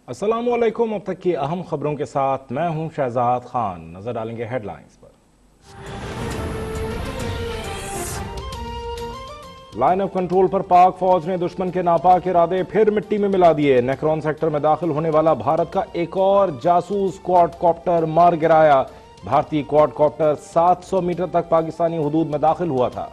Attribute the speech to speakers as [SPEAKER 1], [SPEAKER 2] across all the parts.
[SPEAKER 1] السلام علیکم، اب تک کی اہم خبروں کے ساتھ میں ہوں شہزاد خان۔ نظر ڈالیں گے ہیڈ لائنز پر۔ لائن آف کنٹرول پر پاک فوج نے دشمن کے ناپاک ارادے پھر مٹی میں ملا دیے۔ نیکرون سیکٹر میں داخل ہونے والا بھارت کا ایک اور جاسوس کوارڈ کاپٹر مار گرایا۔ بھارتی کوارڈ کاپٹر 700 میٹر تک پاکستانی حدود میں داخل ہوا تھا۔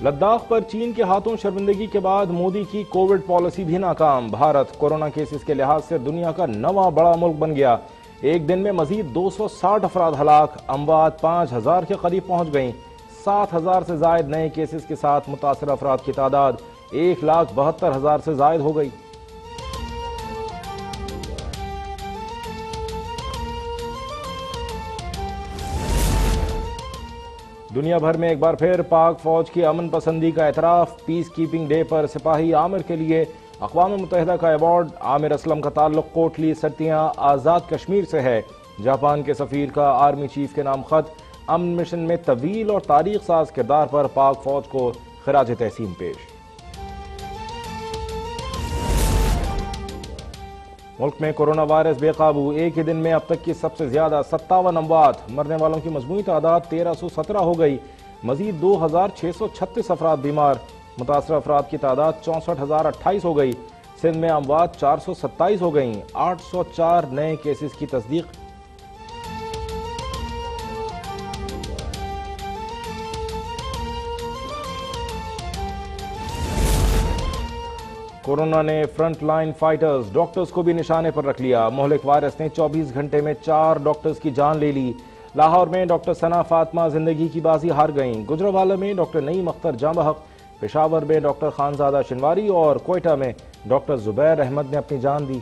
[SPEAKER 1] لداخ پر چین کے ہاتھوں شرمندگی کے بعد مودی کی کووڈ پالیسی بھی ناکام۔ بھارت کورونا کیسز کے لحاظ سے دنیا کا نواں بڑا ملک بن گیا۔ ایک دن میں مزید 260 افراد ہلاک، اموات 5000 کے قریب پہنچ گئیں۔ 7000 سے زائد نئے کیسز کے ساتھ متاثرہ افراد کی تعداد 1,72,000 سے زائد ہو گئی۔ دنیا بھر میں ایک بار پھر پاک فوج کی امن پسندی کا اعتراف۔ پیس کیپنگ ڈے پر سپاہی عامر کے لیے اقوام متحدہ کا ایوارڈ۔ عامر اسلم کا تعلق کوٹلی سرتیاں آزاد کشمیر سے ہے۔ جاپان کے سفیر کا آرمی چیف کے نام خط۔ امن مشن میں طویل اور تاریخ ساز کردار پر پاک فوج کو خراج تحسین پیش۔ ملک میں کورونا وائرس بے قابو، ایک ہی دن میں اب تک کی سب سے زیادہ 57 اموات، مرنے والوں کی مجموعی تعداد 1317 ہو گئی۔ مزید 2636 افراد بیمار، متاثرہ افراد کی تعداد 64,028 ہو گئی۔ سندھ میں اموات 427 ہو گئیں، 804 نئے کیسز کی تصدیق۔ کورونا نے فرنٹ لائن فائٹرز ڈاکٹرز کو بھی نشانے پر رکھ لیا۔ مہلک وائرس نے 24 گھنٹے میں 4 ڈاکٹرز کی جان لے لی۔ لاہور میں ڈاکٹر ثنا فاطمہ زندگی کی بازی ہار گئیں۔ گجرانوالہ میں ڈاکٹر نعیم اختر جاں بحق، پشاور میں ڈاکٹر خانزادہ شنواری اور کوئٹہ میں ڈاکٹر زبیر احمد نے اپنی جان دی۔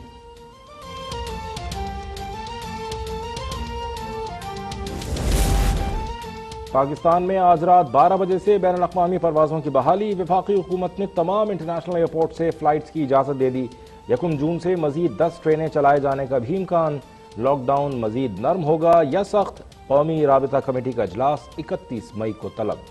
[SPEAKER 1] پاکستان میں آج رات 12 بجے سے بین الاقوامی پروازوں کی بحالی۔ وفاقی حکومت نے تمام انٹرنیشنل ایئرپورٹ سے فلائٹس کی اجازت دے دی۔ 1 جون سے مزید 10 ٹرینیں چلائے جانے کا بھی امکان۔ لاک ڈاؤن مزید نرم ہوگا یا سخت؟ قومی رابطہ کمیٹی کا اجلاس 31 مئی کو طلب۔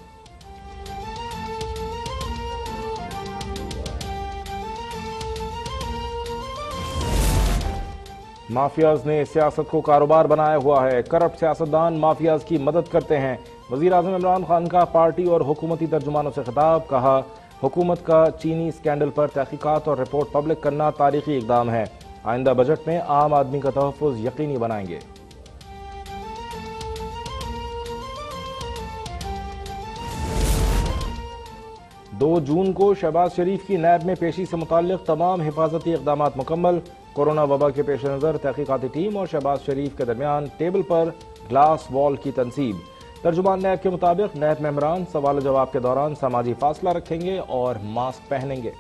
[SPEAKER 1] مافیاز نے سیاست کو کاروبار بنایا ہوا ہے۔ کرپٹ سیاستدان مافیاز کی مدد کرتے ہیں۔ وزیراعظم عمران خان کا پارٹی اور حکومتی ترجمانوں سے خطاب، کہا حکومت کا چینی اسکینڈل پر تحقیقات اور رپورٹ پبلک کرنا تاریخی اقدام ہے۔ آئندہ بجٹ میں عام آدمی کا تحفظ یقینی بنائیں گے۔ دو جون کو شہباز شریف کی نیب میں پیشی سے متعلق تمام حفاظتی اقدامات مکمل۔ کورونا وبا کے پیش نظر تحقیقاتی ٹیم اور شہباز شریف کے درمیان ٹیبل پر گلاس وال کی تنصیب۔ ترجمان نیب کے مطابق نیب ممبران سوال و جواب کے دوران سماجی فاصلہ رکھیں گے اور ماسک پہنیں گے۔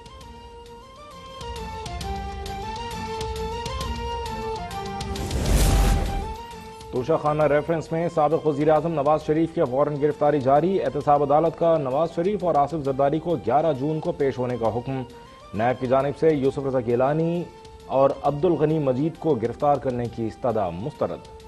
[SPEAKER 1] توشہ خانہ ریفرنس میں سابق وزیراعظم نواز شریف کے وارنٹ گرفتاری جاری۔ احتساب عدالت کا نواز شریف اور آصف زرداری کو 11 جون کو پیش ہونے کا حکم۔ نیب کی جانب سے یوسف رضا گیلانی اور عبدالغنی مجید کو گرفتار کرنے کی استدعا مسترد۔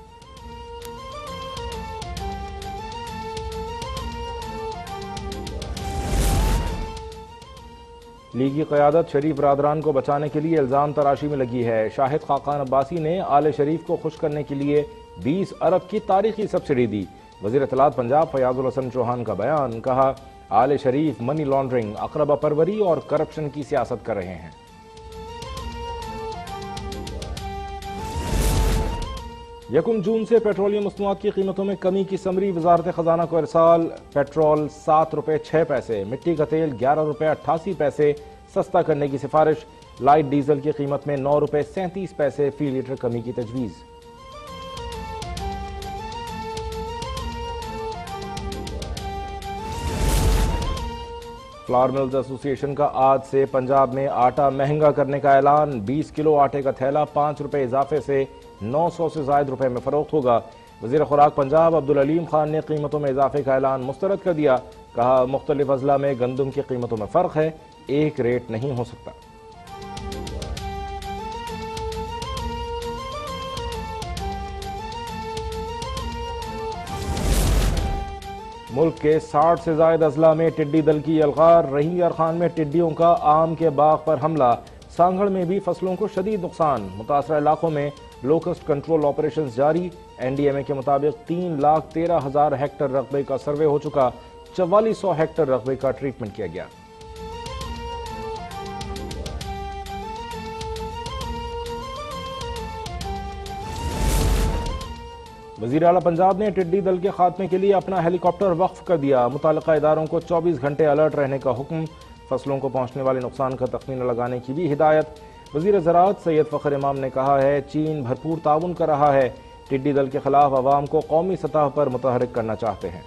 [SPEAKER 1] لیگی قیادت شریف برادران کو بچانے کے لیے الزام تراشی میں لگی ہے۔ شاہد خاقان عباسی نے آل شریف کو خوش کرنے کے لیے 20 ارب کی تاریخی سبسڈی دی۔ وزیر اطلاعات پنجاب فیاض الحسن چوہان کا بیان، کہا آل شریف منی لانڈرنگ، اقربا پروری اور کرپشن کی سیاست کر رہے ہیں۔ 1 جون سے پیٹرولیم مصنوعات کی قیمتوں میں کمی کی سمری وزارت خزانہ کو ارسال۔ پیٹرول 7 روپے 6 پیسے، مٹی کا تیل 11 روپے 88 پیسے سستا کرنے کی سفارش۔ لائٹ ڈیزل کی قیمت میں 9 روپے 37 پیسے فی لیٹر کمی کی تجویز۔ فلاور ملز ایسوسی ایشن کا آج سے پنجاب میں آٹا مہنگا کرنے کا اعلان۔ 20 کلو آٹے کا تھیلا 5 روپے اضافے سے 900 سے زائد روپے میں فروخت ہوگا۔ وزیر خوراک پنجاب عبدالعلیم خان نے قیمتوں میں اضافے کا اعلان مسترد کر دیا، کہا مختلف اضلاع میں گندم کی قیمتوں میں فرق ہے، ایک ریٹ نہیں ہو سکتا۔ ملک کے 60 سے زائد اضلاع میں ٹڈی دل کی یلغار۔ رحیم یار خان میں ٹڈیوں کا آم کے باغ پر حملہ، سانگھڑ میں بھی فصلوں کو شدید نقصان، متاثرہ علاقوں میں لوکسٹ کنٹرول آپریشنز جاری۔ این ڈی ایم اے کے مطابق 3,13,000 ہیکٹر رقبے کا سروے ہو چکا، 4400 ہیکٹر رقبے کا ٹریٹمنٹ کیا گیا۔ وزیر اعلیٰ پنجاب نے ٹڈی دل کے خاتمے کے لیے اپنا ہیلی کاپٹر وقف کر دیا، متعلقہ اداروں کو 24 گھنٹے الرٹ رہنے کا حکم، فصلوں کو پہنچنے والے نقصان کا تخمینہ لگانے کی بھی ہدایت۔ وزیر زراعت سید فخر امام نے کہا ہے چین بھرپور تعاون کر رہا ہے، ٹڈی دل کے خلاف عوام کو قومی سطح پر متحرک کرنا چاہتے ہیں۔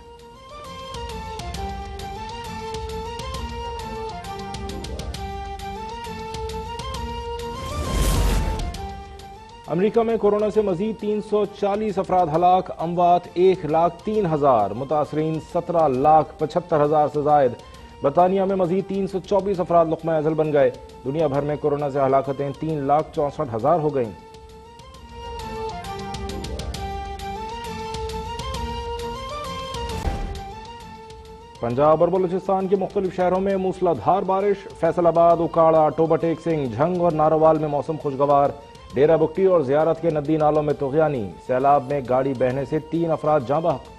[SPEAKER 1] امریکہ میں کورونا سے مزید 340 افراد ہلاک، اموات 1,03,000، متاثرین 17,75,000 سے زائد۔ برطانیہ میں مزید 324 افراد لقمہ ازل بن گئے، دنیا بھر میں کورونا سے ہلاکتیں 3,64,000 ہو گئیں۔ پنجاب اور بلوچستان کے مختلف شہروں میں موسلا دھار بارش، فیصل آباد، اکاڑا، ٹوبہ ٹیک سنگھ، جھنگ اور ناروال میں موسم خوشگوار، ڈیرہ بگٹی اور زیارت کے ندی نالوں میں طغیانی، سیلاب میں گاڑی بہنے سے 3 افراد جاں بحق۔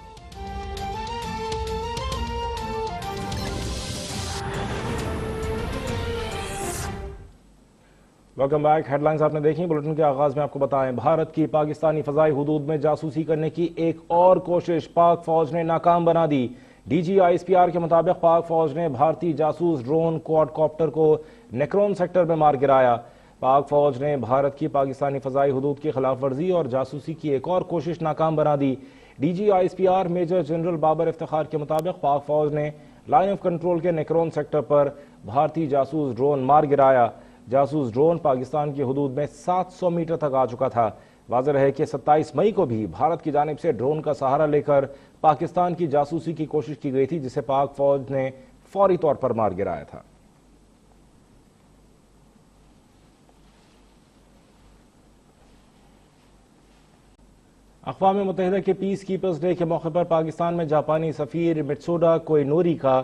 [SPEAKER 1] ویلکم بیک، ہیڈ لائنز آپ نے دیکھیں۔ بلٹن کے آغاز میں آپ کو بتائیں، بھارت کی پاکستانی فضائی حدود میں جاسوسی کرنے کی ایک اور کوشش پاک فوج نے ناکام بنا دی۔ D G I S P R کے مطابق پاک فوج نے بھارتی جاسوس ڈرون کوڈ کاپٹر کو نیکرون سیکٹر میں مار گرایا۔ پاک فوج نے بھارت کی پاکستانی فضائی حدود کی خلاف ورزی اور جاسوسی کی ایک اور کوشش ناکام بنا دی۔ D G I S P R major general Babar Iftikhar کے مطابق پاک فوج نے لائن آف کنٹرول کے نیکرون سیکٹر پر بھارتی جاسوس ڈرون مار گرایا۔ جاسوس ڈرون پاکستان کی حدود میں 700 میٹر تک آ چکا تھا۔ واضح ہے کہ 27 مئی کو بھی بھارت کی جانب سے ڈرون کا سہارا لے کر پاکستان کی جاسوسی کی کوشش کی گئی تھی، جسے پاک فوج نے فوری طور پر مار گرایا تھا۔ اقوام متحدہ کے پیس کیپرز ڈے کے موقع پر پاکستان میں جاپانی سفیر مٹسوڈا کوئینوری کا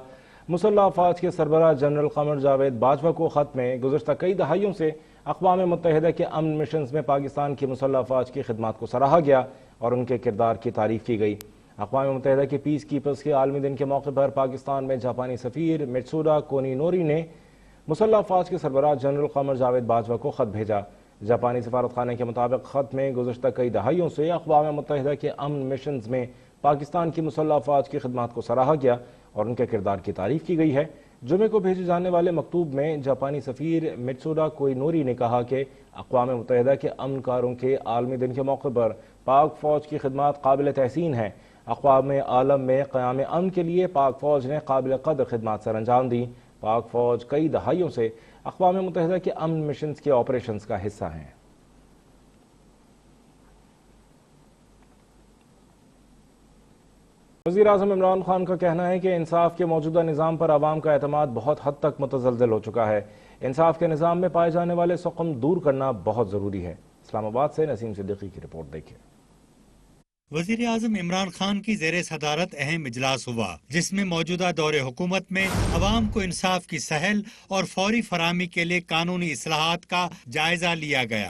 [SPEAKER 1] مسلح افواج کے سربراہ جنرل قمر جاوید باجوہ کو خط میں گزشتہ کئی دہائیوں سے اقوام متحدہ کے امن مشنز میں پاکستان کی مسلح افواج کی خدمات کو سراہا گیا اور ان کے کردار کی تعریف کی گئی۔ اقوام متحدہ کے پیس کیپرز کے عالمی دن کے موقع پر پاکستان میں جاپانی سفیر مٹسوڈا کوئینوری نے مسلح افواج کے سربراہ جنرل قمر جاوید باجوہ کو خط بھیجا۔ جاپانی سفارت خانے کے مطابق خط میں گزشتہ کئی دہائیوں سے اقوام متحدہ کے امن مشنز میں پاکستان کی مسلح افواج کی خدمات کو سراہا گیا اور ان کے کردار کی تعریف کی گئی ہے۔ جمعے کو بھیجے جانے والے مکتوب میں جاپانی سفیر مٹسوڈا کوئینوری نے کہا کہ اقوام متحدہ کے امن کاروں کے عالمی دن کے موقع پر پاک فوج کی خدمات قابل تحسین ہیں۔ اقوام عالم میں قیام امن کے لیے پاک فوج نے قابل قدر خدمات سر انجام دی۔ پاک فوج کئی دہائیوں سے اقوام متحدہ کے امن مشنز کے آپریشنز کا حصہ ہیں۔ وزیر اعظم عمران خان کا کہنا ہے کہ انصاف کے موجودہ نظام پر عوام کا اعتماد بہت حد تک متزلزل ہو چکا ہے۔ انصاف کے نظام میں پائے جانے والے سقم دور کرنا بہت ضروری ہے۔ اسلام آباد سے نسیم صدیقی کی رپورٹ دیکھیں۔
[SPEAKER 2] وزیر اعظم عمران خان کی زیر صدارت اہم اجلاس ہوا، جس میں موجودہ دور حکومت میں عوام کو انصاف کی سہل اور فوری فراہمی کے لیے قانونی اصلاحات کا جائزہ لیا گیا۔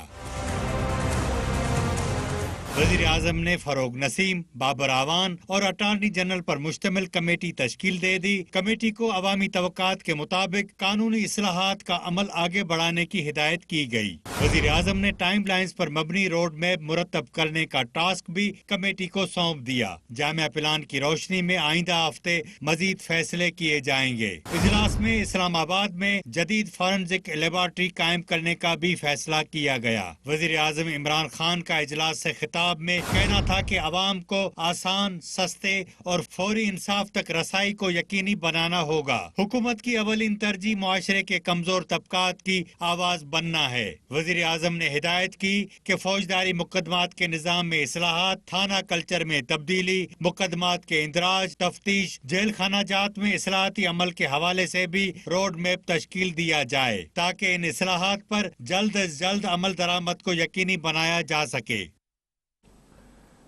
[SPEAKER 2] وزیر اعظم نے فروغ نسیم، بابر اعوان اور اٹارنی جنرل پر مشتمل کمیٹی تشکیل دے دی۔ کمیٹی کو عوامی توقعات کے مطابق قانونی اصلاحات کا عمل آگے بڑھانے کی ہدایت کی گئی۔ وزیر اعظم نے ٹائم لائنز پر مبنی روڈ میپ مرتب کرنے کا ٹاسک بھی کمیٹی کو سونپ دیا۔ جامعہ پلان کی روشنی میں آئندہ ہفتے مزید فیصلے کیے جائیں گے۔ اجلاس میں اسلام آباد میں جدید فورنزک لیبارٹری قائم کرنے کا بھی فیصلہ کیا گیا۔ وزیر اعظم عمران خان کا اجلاس سے خطاب میں کہنا تھا کہ عوام کو آسان، سستے اور فوری انصاف تک رسائی کو یقینی بنانا ہوگا۔ حکومت کی اولین ترجیح معاشرے کے کمزور طبقات کی آواز بننا ہے۔ وزیر اعظم نے ہدایت کی کہ فوجداری مقدمات کے نظام میں اصلاحات، تھانہ کلچر میں تبدیلی، مقدمات کے اندراج، تفتیش، جیل خانہ جات میں اصلاحاتی عمل کے حوالے سے بھی روڈ میپ تشکیل دیا جائے تاکہ ان اصلاحات پر جلد از جلد عمل درآمد کو یقینی بنایا جا سکے۔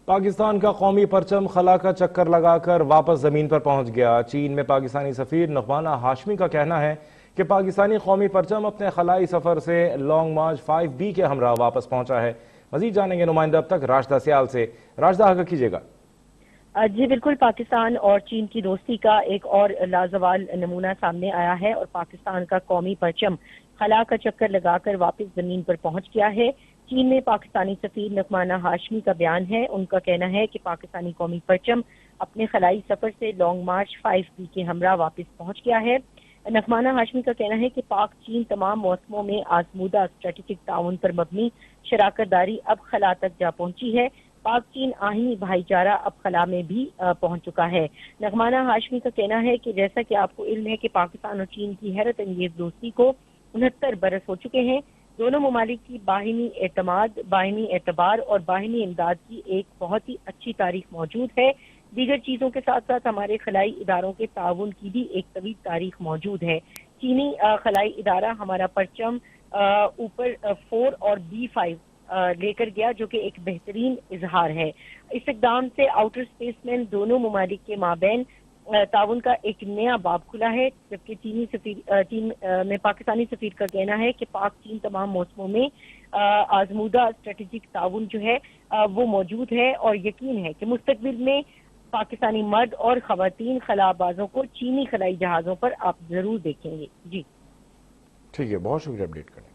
[SPEAKER 1] پاکستان کا قومی پرچم خلا کا چکر لگا کر واپس زمین پر پہنچ گیا۔ چین میں پاکستانی سفیر نعمانہ ہاشمی کا کہنا ہے کہ پاکستانی قومی پرچم اپنے خلائی سفر سے لانگ مارچ 5B کے ہمراہ واپس پہنچا ہے. مزید جانیں گے نمائندہ اب تک راشدہ سیال سے. راشدہ آگاہ کیجیے گا.
[SPEAKER 3] جی بالکل، پاکستان اور چین کی دوستی کا ایک اور لازوال نمونہ سامنے آیا ہے اور پاکستان کا قومی پرچم خلا کا چکر لگا کر واپس زمین پر پہنچ گیا ہے. چین میں پاکستانی سفیر نعمانہ ہاشمی کا بیان ہے. ان کا کہنا ہے کہ پاکستانی قومی پرچم اپنے خلائی سفر سے لانگ مارچ 5B کے ہمراہ واپس پہنچ گیا ہے. نعمانہ ہاشمی کا کہنا ہے کہ پاک چین تمام موسموں میں آزمودہ اسٹریٹجک تعاون پر مبنی شراکت داری اب خلا تک جا پہنچی ہے. پاک چین آہنی بھائی چارہ اب خلا میں بھی پہنچ چکا ہے. نعمانہ ہاشمی کا کہنا ہے کہ جیسا کہ آپ کو علم ہے کہ پاکستان اور چین کی حیرت انگیز دوستی کو 69 برس ہو چکے ہیں. دونوں ممالک کی باہمی اعتماد، باہمی اعتبار اور باہمی امداد کی ایک بہت ہی اچھی تاریخ موجود ہے. دیگر چیزوں کے ساتھ ساتھ ہمارے خلائی اداروں کے تعاون کی بھی ایک طویل تاریخ موجود ہے. چینی خلائی ادارہ ہمارا پرچم اوپر 4 اور B5 لے کر گیا، جو کہ ایک بہترین اظہار ہے. اس اقدام سے آؤٹر اسپیس مین دونوں ممالک کے مابین تعاون کا ایک نیا باب کھلا ہے. جبکہ چین میں پاکستانی سفیر کا کہنا ہے کہ پاک چین تمام موسموں میں آزمودہ اسٹریٹجک تعاون جو ہے وہ موجود ہے اور یقین ہے کہ مستقبل میں پاکستانی مرد اور خواتین خلا بازوں کو چینی خلائی جہازوں پر آپ ضرور دیکھیں گے. جی
[SPEAKER 1] ٹھیک ہے، بہت شکریہ اپڈیٹ کرنے.